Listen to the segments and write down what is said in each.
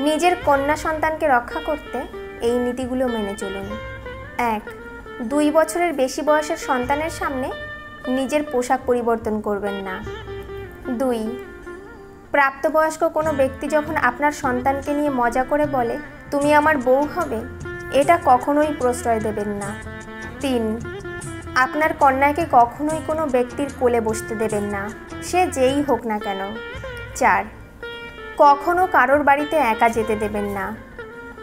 নিজের কন্যা সন্তানকে রক্ষা করতে এই নীতিগুলো মেনে চলুন। 1. 2 বছরের বেশি বয়সের সন্তানের সামনে নিজের পোশাক পরিবর্তন করবেন না। 2. প্রাপ্তবয়স্ক কোনো ব্যক্তি যখন আপনার সন্তানকে নিয়ে মজা করে বলে, তুমি আমার বউ হবে, এটা কখনোই প্রশ্রয় দেবেন না। 3. আপনার কন্যাকে কখনোই কোনো ব্যক্তির কোলে বসতে দেবেন না, সে যেই হোক না কেন। 4. কখনো কারোর বাড়িতে একা যেতে দেবেন না।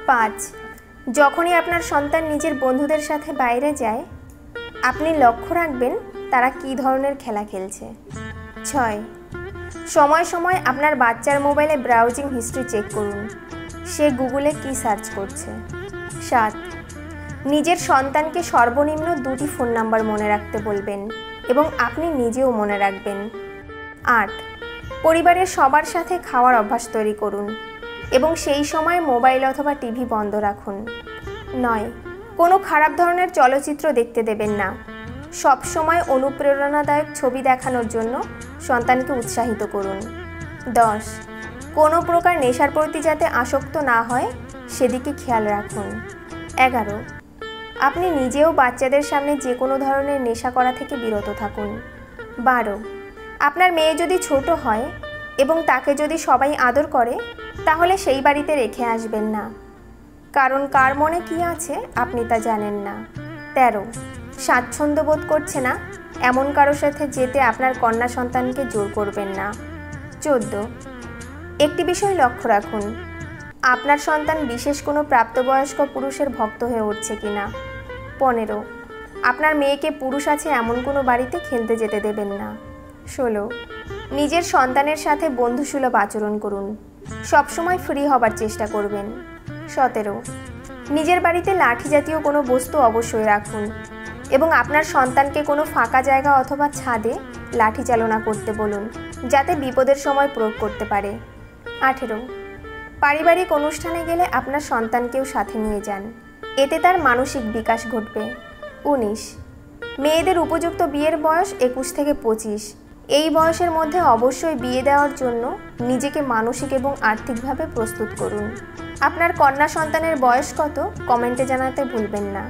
5. যখনই আপনার সন্তান নিজের বন্ধুদের সাথে বাইরে যায়, আপনি লক্ষ্য রাখবেন তারা কী ধরনের খেলা খেলছে। 6. সময় সময় আপনার বাচ্চার মোবাইলে ব্রাউজিং হিস্ট্রি চেক করুন, সে গুগলে কী সার্চ করছে। 7. নিজের সন্তানকে সর্বনিম্ন 2টি ফোন নাম্বার মনে রাখতে বলবেন এবং আপনি নিজেও মনে রাখবেন। 8. পরিবারের সবার সাথে খাওয়ার অভ্যাস তৈরি করুন এবং সেই সময় মোবাইল অথবা টিভি বন্ধ রাখুন। 9. কোনো খারাপ ধরনের চলচ্চিত্র দেখতে দেবেন না। সব সময় অনুপ্রেরণাদায়ক ছবি দেখানোর জন্য সন্তানকে উৎসাহিত করুন। 10. কোনো প্রকার নেশার প্রতি যাতে আসক্ত না হয় সেদিকে খেয়াল রাখুন। 11. আপনি নিজেও বাচ্চাদের সামনে যে কোনো ধরনের নেশা করা থেকে বিরত থাকুন। 12. আপনার মেয়ে যদি ছোট হয় এবং তাকে যদি সবাই আদর করে, তাহলে সেই বাড়িতে রেখে আসবেন না, কারণ কার মনে কী আছে আপনি তা জানেন না। 13. স্বাচ্ছন্দ্য বোধ করছে না এমন কারোর সাথে যেতে আপনার কন্যা সন্তানকে জোর করবেন না। 14. একটি বিষয় লক্ষ্য রাখুন, আপনার সন্তান বিশেষ কোনো প্রাপ্তবয়স্ক পুরুষের ভক্ত হয়ে উঠছে কিনা। 15. আপনার মেয়েকে পুরুষ আছে এমন কোনো বাড়িতে খেলতে যেতে দেবেন না। 16. নিজের সন্তানের সাথে বন্ধুসুলভ আচরণ করুন, সবসময় ফ্রি হবার চেষ্টা করবেন। 17. নিজের বাড়িতে লাঠি জাতীয় কোনো বস্তু অবশ্যই রাখুন এবং আপনার সন্তানকে কোনো ফাঁকা জায়গা অথবা ছাদে লাঠি চালনা করতে বলুন, যাতে বিপদের সময় প্রয়োগ করতে পারে। 18. পারিবারিক অনুষ্ঠানে গেলে আপনার সন্তানকেও সাথে নিয়ে যান, এতে তার মানসিক বিকাশ ঘটবে। 19. মেয়েদের উপযুক্ত বিয়ের বয়স 21 থেকে 25। এই বয়সের মধ্যে অবশ্যই বিয়ে দেওয়ার জন্য নিজেকে মানসিক এবং আর্থিকভাবে প্রস্তুত করুন। আপনার কন্যা সন্তানের বয়স কত কমেন্টে জানাতে ভুলবেন না।